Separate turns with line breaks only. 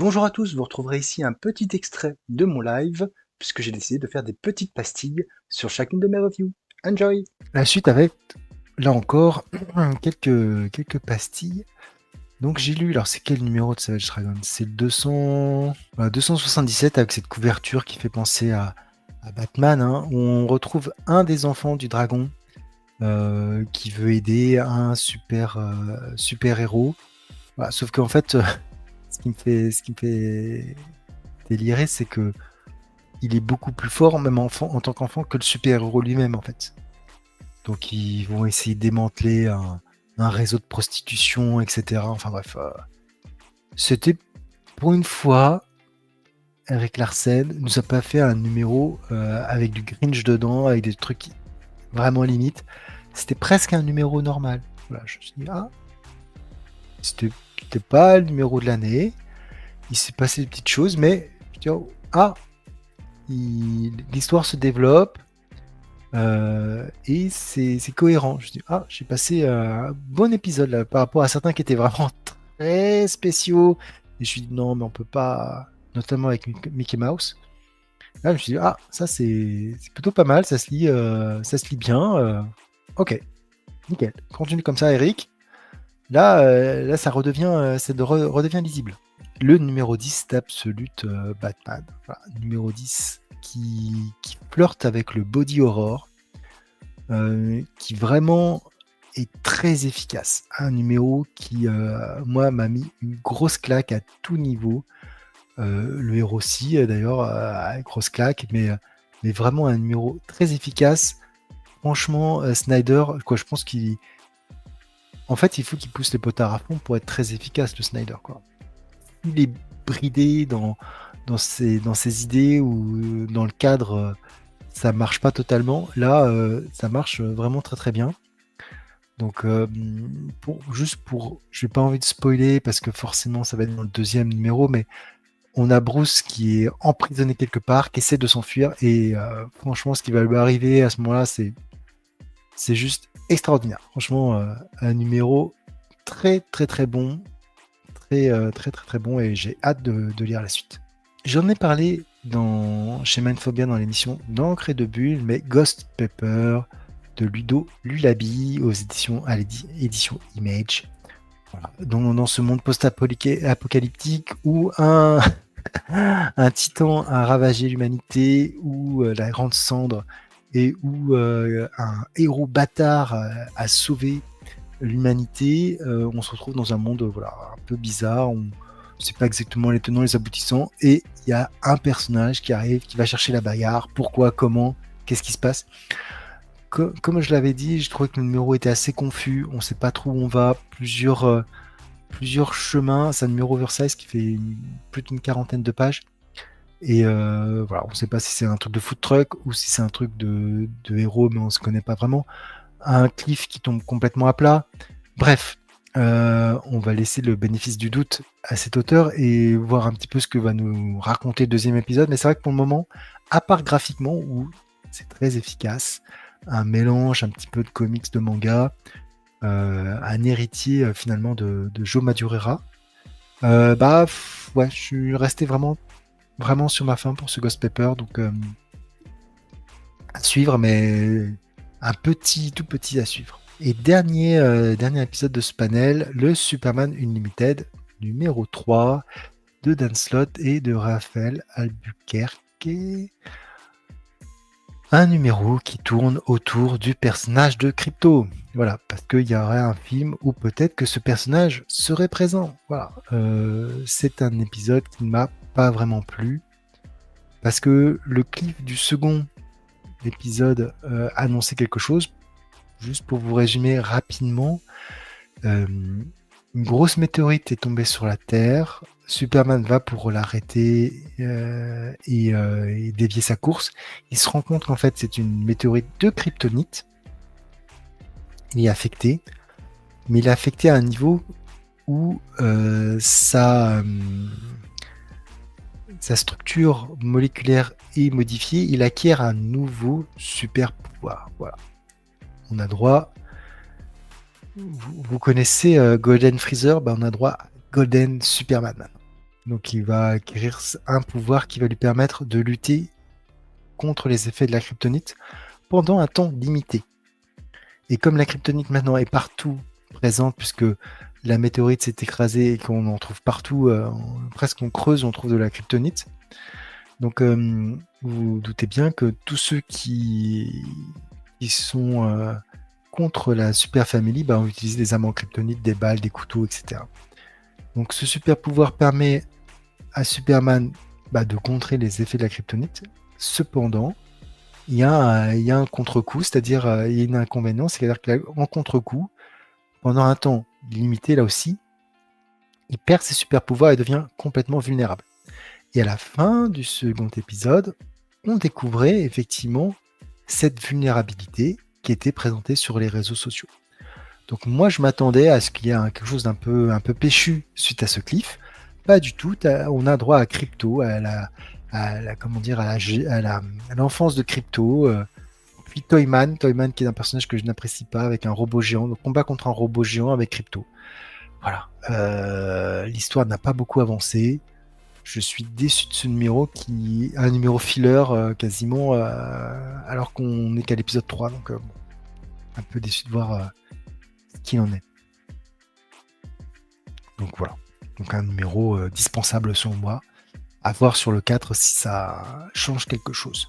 Bonjour à tous, vous retrouverez ici un petit extrait de mon live, puisque j'ai décidé de faire des petites pastilles sur chacune de mes reviews. Enjoy! La suite avec, là encore, quelques pastilles. Donc j'ai lu, alors c'est quel numéro de Savage Dragon? C'est le 200, voilà, 277 avec cette couverture qui fait penser à Batman, hein, où on retrouve un des enfants du dragon qui veut aider un super héros. Voilà, sauf qu'en fait, ce qui me fait délirer, c'est que il est beaucoup plus fort, même en tant qu'enfant, que le super-héros lui-même, en fait. Donc, ils vont essayer de démanteler un réseau de prostitution, etc. Enfin bref, c'était pour une fois, Eric Larsen nous a pas fait un numéro avec du Grinch dedans, avec des trucs vraiment limites. C'était presque un numéro normal. Voilà, je me suis dit, ah, c'était pas le numéro de l'année. Il s'est passé des petites choses, mais je dis, oh, ah, l'histoire se développe. Et c'est cohérent. Je dis, ah, j'ai passé un bon épisode là, par rapport à certains qui étaient vraiment très spéciaux. Et je suis dit, non, mais on peut pas, notamment avec Mickey Mouse. Là, je me suis dit, ah, ça c'est plutôt pas mal, ça se lit bien. Ok, nickel. Continue comme ça, Eric. Là, redevient lisible. Le numéro 10 d'Absolute Batman. Voilà, numéro 10 qui flirte avec le body horror. Qui vraiment est très efficace. Un numéro qui, moi, m'a mis une grosse claque à tout niveau. Le héros aussi, d'ailleurs, a une grosse claque, mais vraiment un numéro très efficace. Franchement, Snyder, quoi, je pense qu'il... En fait, il faut qu'il pousse les potards à fond pour être très efficace, le Snyder, quoi. Il est bridé dans ses idées ou dans le cadre, ça marche pas totalement. Là, ça marche vraiment très très bien. Donc, je n'ai pas envie de spoiler parce que forcément ça va être dans le deuxième numéro, mais on a Bruce qui est emprisonné quelque part, qui essaie de s'enfuir, et franchement, ce qui va lui arriver à ce moment-là, c'est juste extraordinaire. Franchement, un numéro très très très bon, très très très bon, et j'ai hâte de lire la suite. J'en ai parlé chez Mindphobia dans l'émission d'encre et de bulle, mais Ghost Pepper de Ludo Lulabi aux éditions Image. Voilà. Dans ce monde post-apocalyptique où un titan a ravagé l'humanité, où la grande cendre et où un héros bâtard a sauvé l'humanité, on se retrouve dans un monde voilà, un peu bizarre. On ne sait pas exactement les tenants et les aboutissants, et il y a un personnage qui arrive, qui va chercher la bagarre. Pourquoi, comment, qu'est-ce qui se passe? Comme je l'avais dit, je trouvais que le numéro était assez confus. On ne sait pas trop où on va. Plusieurs chemins. C'est un numéro oversize qui fait plus d'une quarantaine de pages. Et voilà, on ne sait pas si c'est un truc de food truck ou si c'est un truc de héros, mais on ne se connaît pas vraiment. Un cliff qui tombe complètement à plat. Bref, on va laisser le bénéfice du doute à cet auteur et voir un petit peu ce que va nous raconter le deuxième épisode. Mais c'est vrai que pour le moment, à part graphiquement, où c'est très efficace, un mélange un petit peu de comics, de manga, un héritier finalement de Joe Madureira. Ouais, je suis resté vraiment sur ma faim pour ce Ghost Pepper, donc à suivre, mais tout petit à suivre. Et dernier épisode de ce panel, le Superman Unlimited numéro 3 de Dan Slott et de Raphaël Albuquerque. Un numéro qui tourne autour du personnage de Crypto. Voilà, parce qu'il y aurait un film où peut-être que ce personnage serait présent. Voilà, c'est un épisode qui ne m'a pas vraiment plu, parce que le clip du second épisode annonçait quelque chose. Juste pour vous résumer rapidement, une grosse météorite est tombée sur la Terre. Superman va pour l'arrêter et dévier sa course. Il se rend compte qu'en fait c'est une météorite de kryptonite. Il est affecté, mais il est affecté à un niveau où sa structure moléculaire est modifiée. Il acquiert un nouveau super pouvoir. Voilà. On a droit... Vous connaissez Golden Freezer, on a droit à Golden Superman. Donc il va acquérir un pouvoir qui va lui permettre de lutter contre les effets de la kryptonite pendant un temps limité. Et comme la kryptonite maintenant est partout présente, puisque la météorite s'est écrasée et qu'on en trouve partout, presque on creuse, on trouve de la kryptonite. Donc vous vous doutez bien que tous ceux qui sont contre la super family on utilise des armes en kryptonite, des balles, des couteaux, etc. Donc ce super pouvoir permet à Superman de contrer les effets de la kryptonite. Cependant, il y a un contre-coup, c'est-à-dire il y a une inconvénient, c'est-à-dire qu'en contre-coup, pendant un temps limité là aussi, il perd ses super pouvoirs et devient complètement vulnérable. Et à la fin du second épisode, on découvrait effectivement cette vulnérabilité qui était présentée sur les réseaux sociaux. Donc moi je m'attendais à ce qu'il y ait quelque chose un peu péchu suite à ce cliff. Pas du tout. On a droit à Crypto, comment dire, à l'enfance de Crypto. Puis Toyman qui est un personnage que je n'apprécie pas, avec un robot géant. Donc combat contre un robot géant avec Crypto. Voilà. L'histoire n'a pas beaucoup avancé. Je suis déçu de ce numéro qui est un numéro filler quasiment, alors qu'on n'est qu'à l'épisode 3. Donc un peu déçu de voir ce qu'il en est. Donc voilà. Donc un numéro dispensable selon moi. À voir sur le 4 si ça change quelque chose.